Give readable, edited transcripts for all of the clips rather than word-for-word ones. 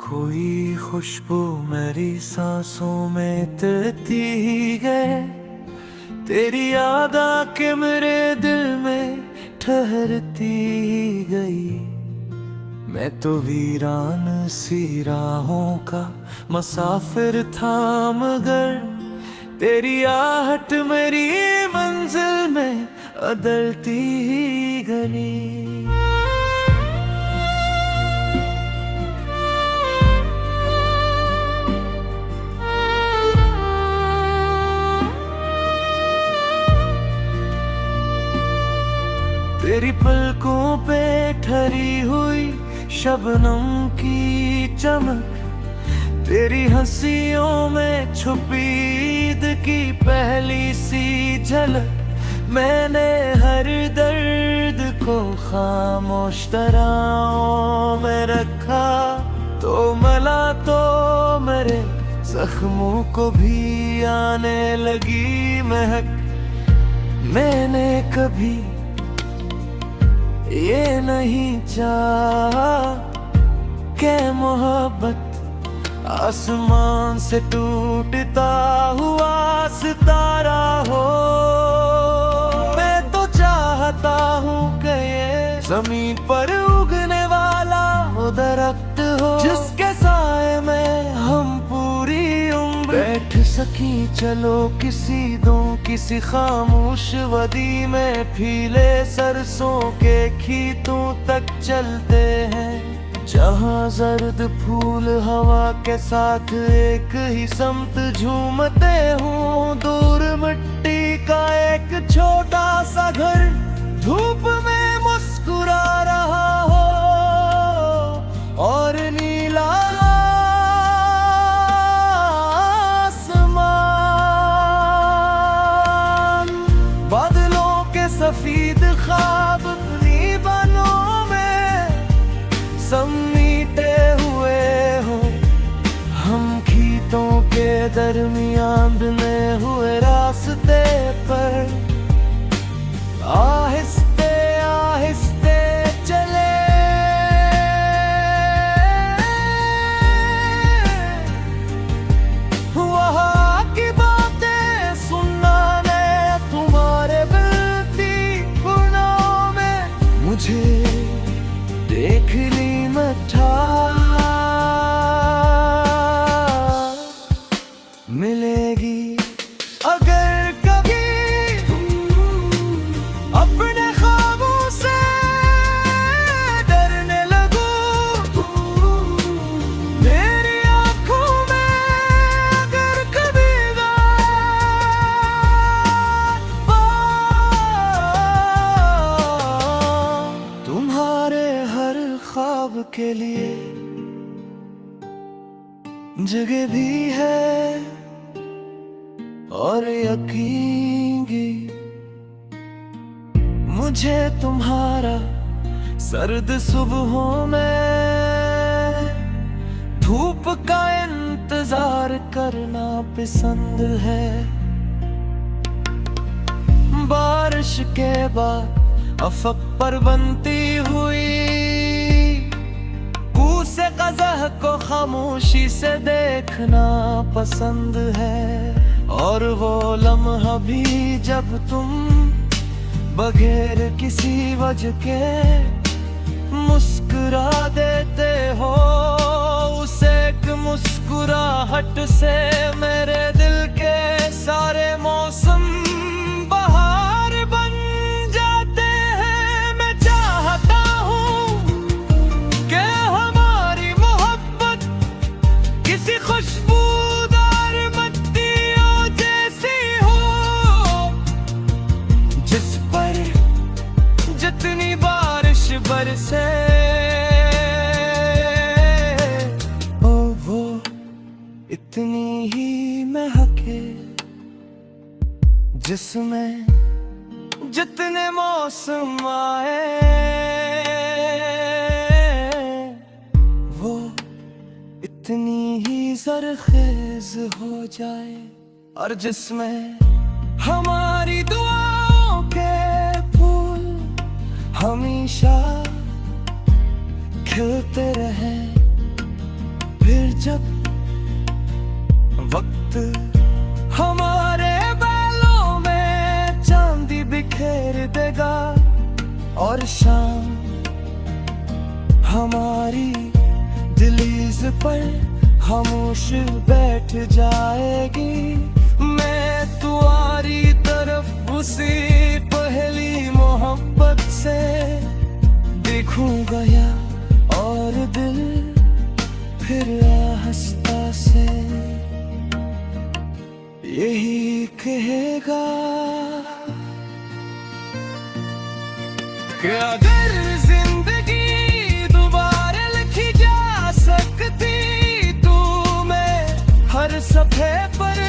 कोई खुशबू मेरी सांसों में तैरती ही गए, तेरी याद आके मेरे दिल में ठहरती ही गई। मैं तो वीरान सी राहों का मुसाफिर था, मगर तेरी आहट मेरी मंजिल में बदलती ही गई। तेरी पलकों पे ठहरी हुई शबनम की चमक, तेरी हंसियों में छुपी ईद की पहली सी झलक। मैंने हर दर्द को खामोश तराहों में रखा, तो मला तो मेरे जख्मों को भी आने लगी महक। मैंने कभी ये नहीं चाहा कि मोहब्बत आसमान से टूटता हुआ सितारा हो। मैं तो चाहता हूँ कि ये जमीन पर उगने वाला वो दरख्त हो, जिसके साए में हम पूरी उम्र बैठ सकी। चलो किसी खामोश वादी में फीले सरसों के खीतों तक चलते हैं, जहाँ जर्द फूल हवा के साथ एक ही समत झूमते हों। दूर मिट्टी का एक छोटा सा घर धूप में मुस्कुरा रहा हो, और नीला सफीद ख्वाब अपनी बाहों में समीटे हुए हो। हम खीतों के दरमियान बने हुए रास्ते पर आहिस्ते आहिस्ते चले। वहाँ की बातें सुनना ने तुम्हारे मुझे देख ली मठा। मिलेगी अगर कभी अपने ख्वाबों से डरने लगूं, मेरी आंखों में अगर कभी ख्वाब के लिए जगह भी है और यकीन भी। मुझे तुम्हारा सर्द सुबहों में धूप का इंतजार करना पसंद है। बारिश के बाद अफक पर बनती हुई से कज़ह को खामोशी से देखना पसंद है। और वो लम्हा भी जब तुम बगैर किसी वजह के मुस्कुरा देते हो, उस एक मुस्कुराहट से मेरे दिल के सारे मौसम बहार बन जाते हैं। मैं चाहता किसी खुशबूदार मट्टियों जैसी हो, जिस पर जितनी बारिश बरसे ओ वो इतनी ही महके, जिसमें जितने मौसम आए इतनी ही ज़रख़ेज़ हो जाए, और जिसमें हमारी दुआओं के फूल हमेशा खिलते रहें। जब वक्त हमारे बालों में चांदी बिखेर देगा और शाम हमारी दहलीज पर खामोश बैठ जाएगी। मैं तुम्हारी तरफ उसी पहली मोहब्बत से देखूंगा या और दिल फिर आहिस्ता से यही कहेगा कि अगर जिंदगी दोबारा लिखी जा सकती तो मैं हर सफ़े पर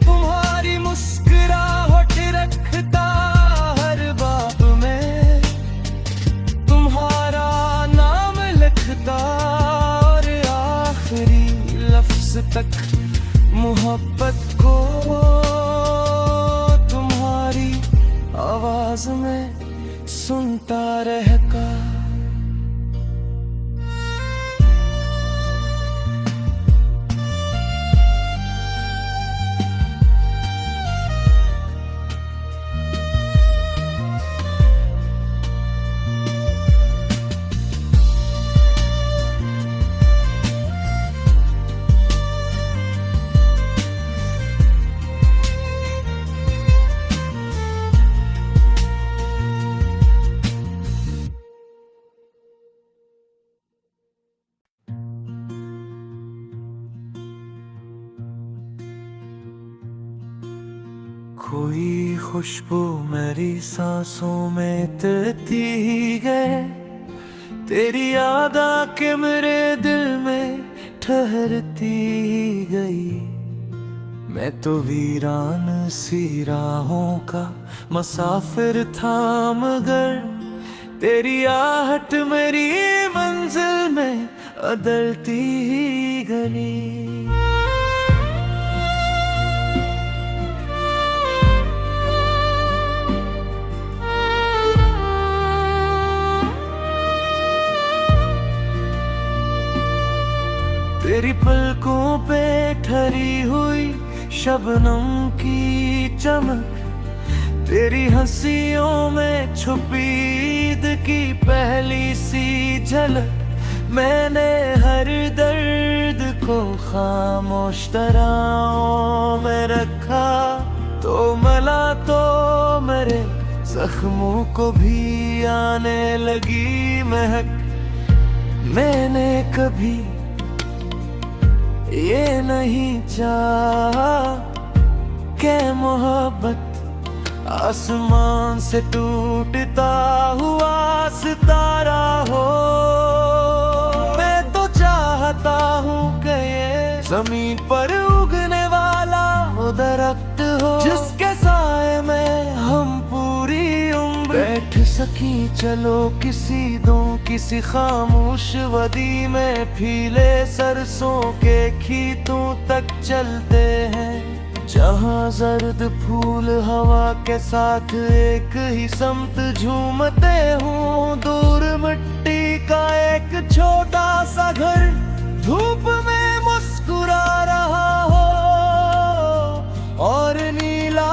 तुम्हारी मुस्कुराहट रखता, हर बात में तुम्हारा नाम लिखता और आखिरी लफ्ज तक मोहब्बत को तुम्हारी आवाज में सुनता रहता। कोई खुशबू मेरी सांसों में तैरती ही गए, तेरी याद आके मेरे दिल में ठहरती ही गई। मैं तो वीरान सी राहों का मुसाफिर था, मगर तेरी आहट मेरी मंजिल में बदलती ही गई। तेरी पलकों पे ठहरी हुई शबनम की चमक, तेरी हंसियों में छुपी ईद की पहली सी झलक। मैंने हर दर्द को खामोश तराहों में रखा, तो मला तो मेरे जख्मों को भी आने लगी महक। मैंने कभी ये नहीं चाहा कि मोहब्बत आसमान से टूटता हुआ सितारा हो। मैं तो चाहता हूँ कि ये जमीन पर उगने वाला वो दरख्त हो, जिसके साए में हम पूरी उम्र बैठ सकी। चलो किसी खामोश वादी में फीले सरसों के खेतों तक चलते हैं, जहाँ जर्द फूल हवा के साथ एक ही समत झूमते हों। दूर मिट्टी का एक छोटा सा घर धूप में मुस्कुरा रहा हो, और नीला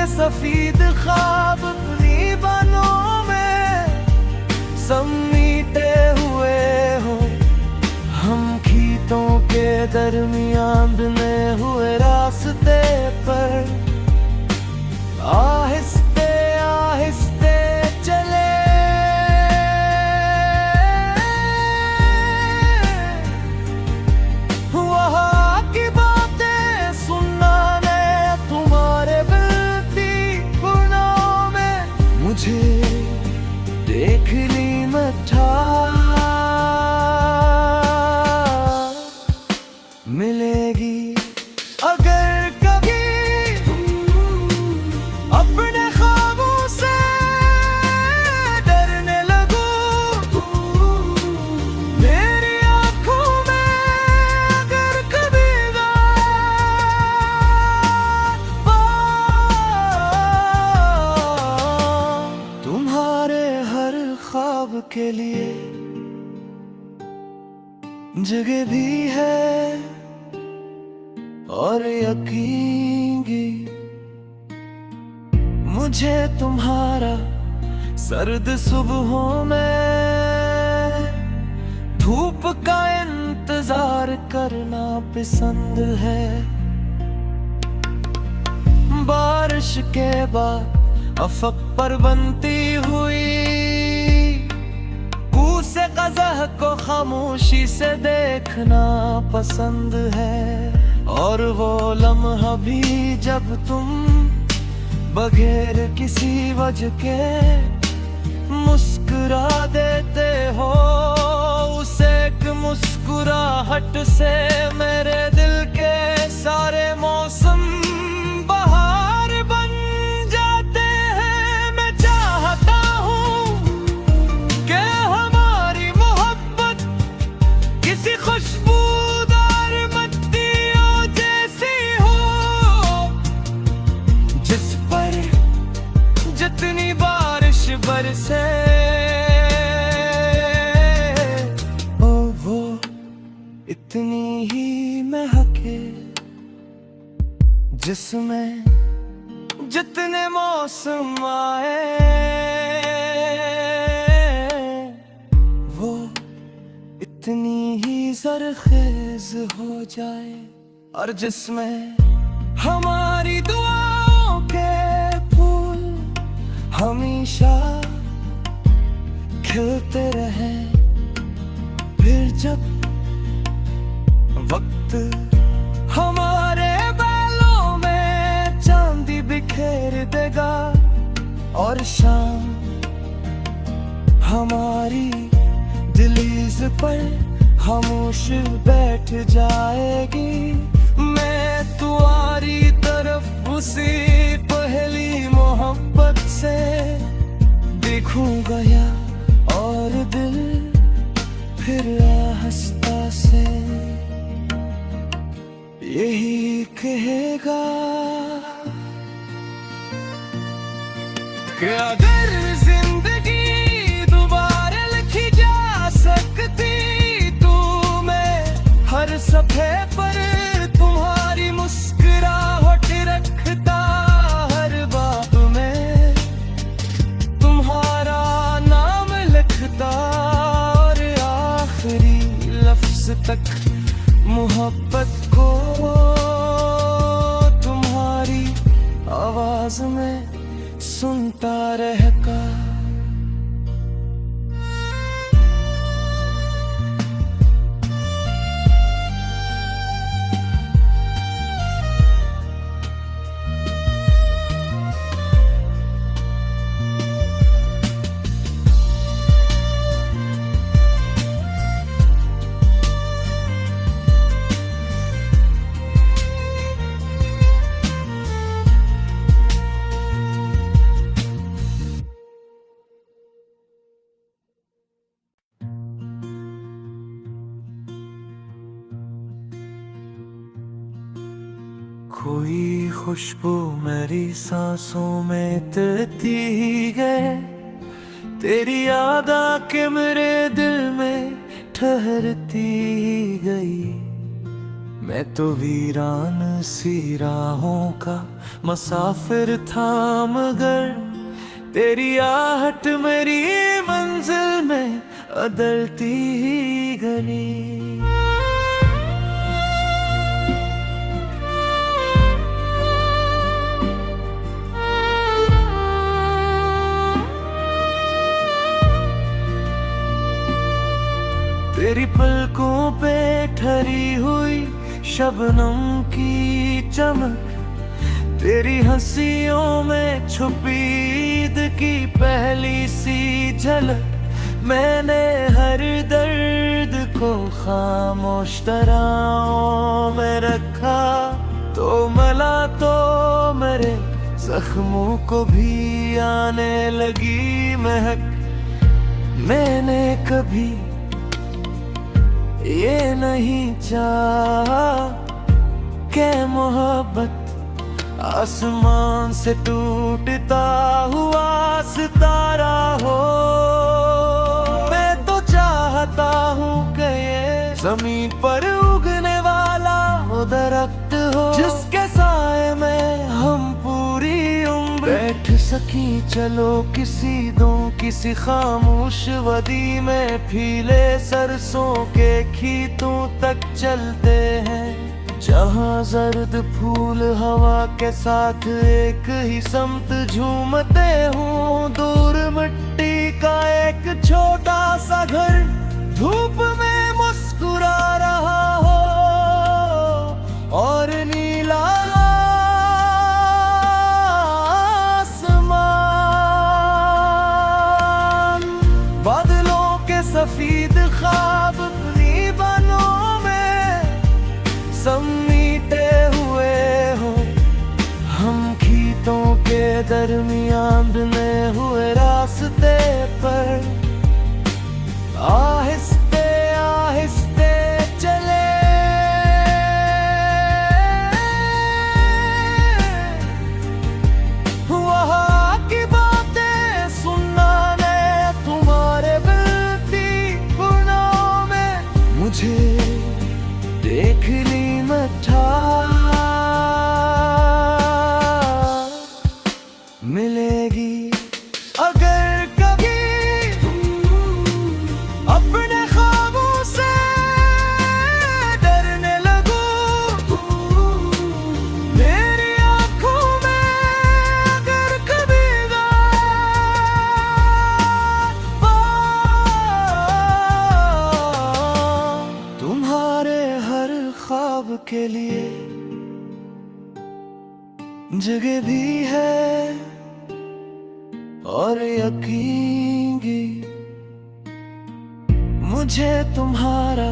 सफेद ख्वाब अपनी बाहों में समेटे हुए हो। हम खेतों के दरमियान बने हुए रास्ते पर आहिस्ते आहिस्ते चले। वहाँ की बातें सुनना ने तुम्हारे मुझे देख ली मठा मिलेगी अगर कभी अपने ख्वाबों से डरने लगूं। मेरी आंखों में अगर कभी जगह भी है और यकीन की, मुझे तुम्हारा सर्द सुबहों में धूप का इंतजार करना पसंद है। बारिश के बाद अफक पर बनती हुई कूसे क़ज़ह को खामोशी से देखना पसंद है। और वो लम्हा भी जब तुम बगैर किसी वजह के मुस्कुरा देते हो, उसे एक मुस्कुराहट से मेरे दिल के सारे मौसम बहार बन जाते हैं। मैं चाहता हूँ कि हमारी मोहब्बत किसी खुशबूदार मट्टियों जैसी हो, जिस पर जितनी बारिश बरसे ओ वो इतनी ही महके, जिसमें जितने मौसम आए वो इतनी ही ज़रख़ेज़ हो जाए। और जिसमें हमारी दुआओं के फूल हमेशा खिलते रहे। फिर जब वक्त हमारे बालों में चांदी बिखेर देगा और शाम हमारी दहलीज पर खामोश बैठ जाएगी, मैं तुम्हारी तरफ उसी पहली मोहब्बत से देखूंगा या और दिल फिर आहिस्ता से यही कहेगा कि अगर जिंदगी दोबारा लिखी जा सकती तो मैं हर सफ़े पर तुम्हारी मुस्कुराहट रखता, हर बात में तुम्हारा नाम लिखता और आखिरी लफ्ज़ तक मोहब्बत को तुम्हारी आवाज में सुनता रहता। कोई खुशबू मेरी सांसों में तैरती ही गए, तेरी याद आके मेरे दिल में ठहरती ही गई। मैं तो वीरान सी राहों का मुसाफिर था, मगर तेरी आहट मेरी मंजिल में बदलती ही गई। तेरी पलकों पे ठहरी हुई शबनम की चमक, तेरी हंसियों में छुपी ईद की पहली सी झलक। मैंने हर दर्द को खामोश तराहों में रखा, तो मला तो मेरे जख्मों को भी आने लगी महक। मैंने कभी ये नहीं चाहा कि मोहब्बत आसमान से टूटता हुआ सितारा हो। मैं तो चाहता हूँ कि ये जमीन पर उगने वाला वो दरख्त हो जिसके साए में हम पूरी उम्र बैठ सकी। चलो किसी खामोश वदी में फीले सरसों के खीतों तक चलते हैं, जहाँ जर्द फूल हवा के साथ एक ही समत झूमते हूँ। दूर मिट्टी का एक छोटा सा घर धूप में मुस्कुरा रहा हो, और नीला आसमान बादलों के सफेद ख्वाब अपनी बाहों में समीटे हुए हो। हम खीतों के दरमियान बने हुए रास्ते पर आहिस्ते आहिस्ते चले। वहाँ की बातें सुनना ने तुम्हारे बिलती गुनाहों में मुझे देख ली मैं मिलेगी अगर कभी अपने ख्वाबों से डरने लगूं। मेरी आंखों में अगर कभी तुम्हारे हर ख्वाब के लिए जगह भी है और यकीन भी। मुझे तुम्हारा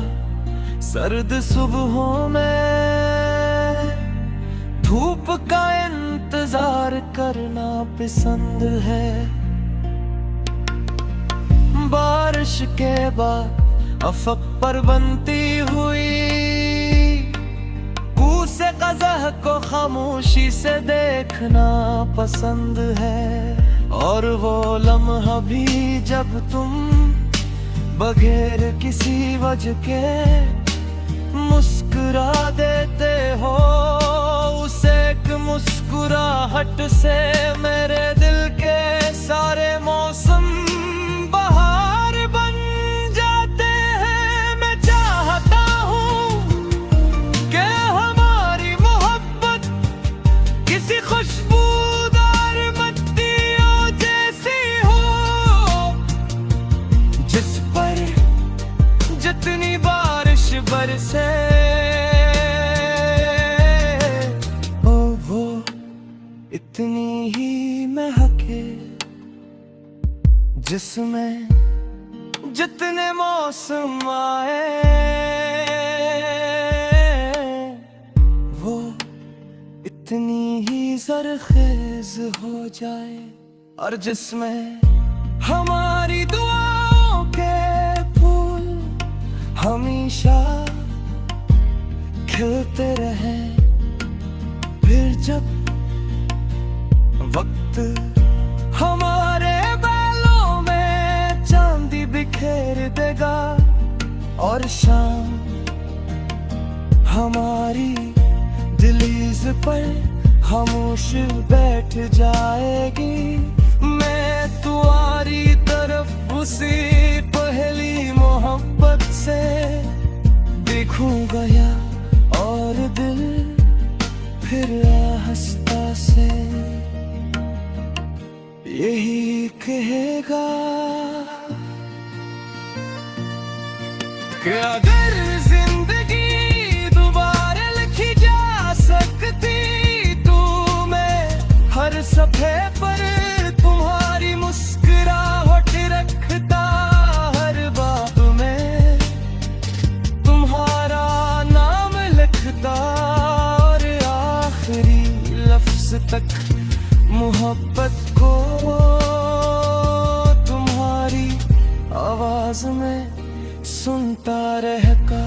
सर्द सुबहों में धूप का इंतजार करना पसंद है। बारिश के बाद अफक पर बनती हुई कूसे क़ज़ह को खामोशी से देखना पसंद है। और वो लम्हा भी जब तुम बगैर किसी वजह के मुस्कुरा देते हो, उस एक मुस्कुराहट से मेरे दिल के सारे मौसम बहार बन जाते हैं। मैं चाहता हूँ कि हमारी मोहब्बत किसी खुशबूदार मत्तियों जैसी हो, जिस पर जितनी बारिश बरसे वो इतनी ही महके, जिसमें जितने मौसम आए वो इतनी ही ज़रख़ेज़ हो जाए। और जिसमें हमारी दुआओं के फूल हमेशा खिलते रहे। फिर जब वक्त हमारे बालों में चांदी बिखेर देगा और शाम हमारी दहलीज़ पर खामोश बैठ जाएगी। मैं तुम्हारी तरफ उसी पहली मोहब्बत से देखूं गया और दिल फिर आहिस्ता से यही कहेगा कि अगर जिंदगी दोबारा लिखी जा सकती तो मैं हर सफ़े पर तुम्हारी मुस्कुराहट रखता। हर बात में तुम्हारा नाम लिखता और आखिरी लफ्ज़ तक मोहब्बत को तुम्हारी आवाज में सुनता रहता।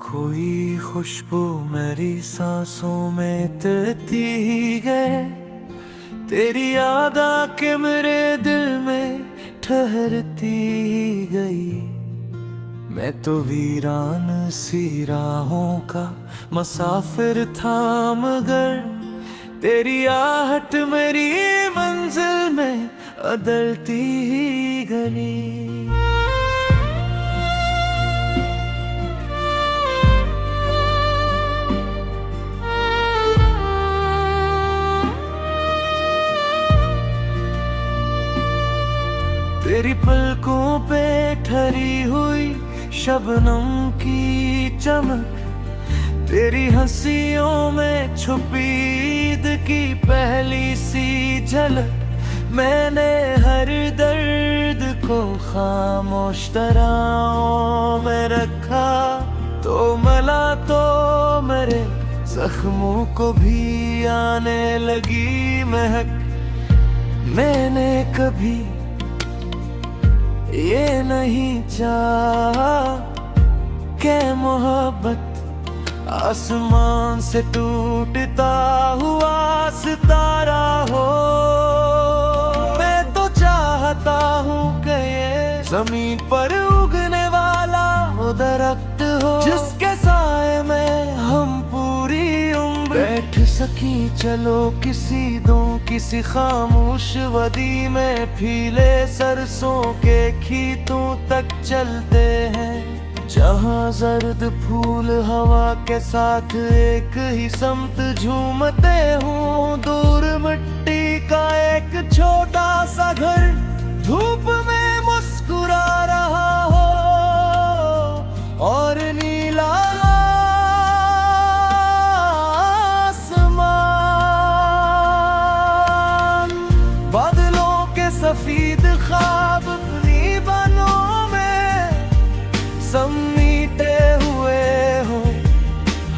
कोई खुशबू मेरी सांसों में तैरती ही गए, तेरी याद आके मेरे दिल में ठहरती ही गई। मैं तो वीरान सी राहों का मुसाफिर था, मगर तेरी आहट मेरी मंजिल में बदलती ही गई। तेरी पलकों पे ठहरी हुई शबनम की चमक, तेरी हंसियों में छुपी ईद की पहली सी झलक। मैंने हर दर्द को खामोश तराहों में रखा, तो मला तो मेरे जख्मों को भी आने लगी महक। मैंने कभी ये नहीं चाहा कि मोहब्बत आसमान से टूटता हुआ सितारा हो। मैं तो चाहता हूँ कि ये जमीन पर उगने वाला वो दरख्त हो, जिसके साए में हम पूरी उम्र बैठ सकी। चलो किसी खामोश वादी में फीले सरसों के खेतों तक चलते हैं, जहाँ जर्द फूल हवा के साथ एक ही समत झूमते हों। दूर मिट्टी का एक छोटा सा घर धूप में मुस्कुरा रहा हो, और नीला सफेद ख्वाब अपनी बाहों में समीटे हुए हो।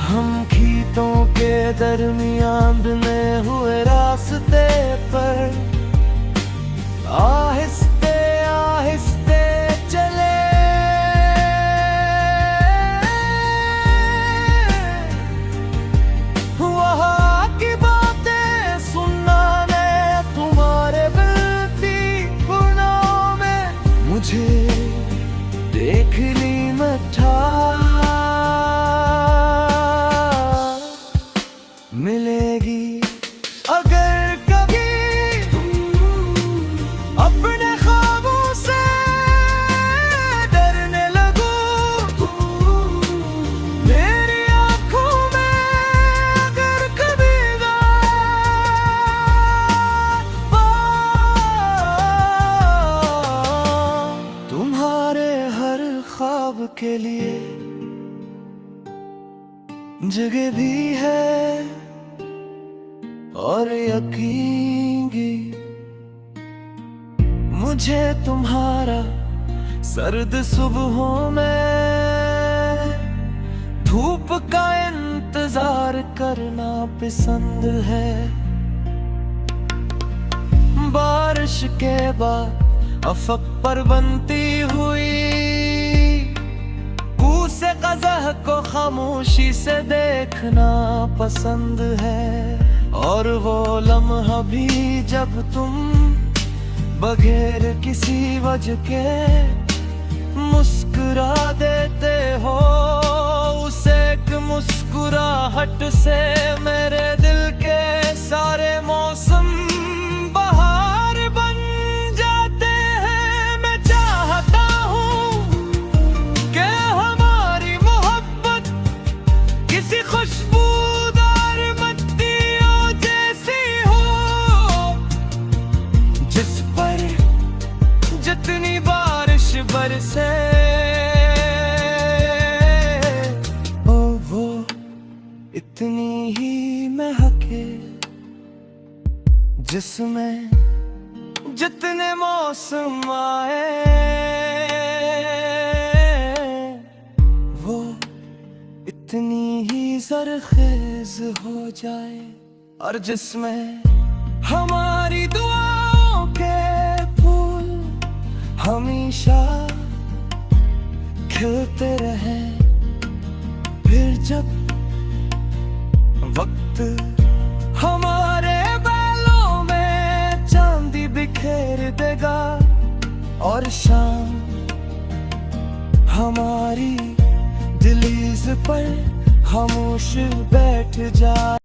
हम खेतों के दरमियान बने हुए रास्ते पर आहिस्ते आहिस्ते चले। वहाँ की बातें सुनना ने तुम्हारे मुझे देख ली मठा। मिलेगी अगर कभी अपने ख्वाबों से डरने लगूं, मेरी आंखों में अगर कभी ख्वाब के लिए जगह भी है और यकीन भी। मुझे तुम्हारा सर्द सुबहों में धूप का इंतजार करना पसंद है। बारिश के बाद अफक पर बनती हुई से क़ज़ह को खामोशी से देखना पसंद है। और वो लम्हा भी जब तुम बगैर किसी वजह के मुस्कुरा देते हो, उस एक मुस्कुराहट से मेरे दिल के सारे मौसम बहार बन जाते हैं। मैं चाहता हूँ कि किसी खुशबूदार मट्टियों जैसी हो, जिस पर जितनी बारिश बरसे ओ वो इतनी ही महके, जिसमें जितने मौसम आए वो इतनी ही ज़रख़ेज़ हो जाए। और जिसमें हमारी दुआओं के फूल हमेशा खिलते रहें। जब वक्त हमारे बालों में चांदी बिखेर देगा और शाम हमारी दिलीज पर खामोश बैठ जा।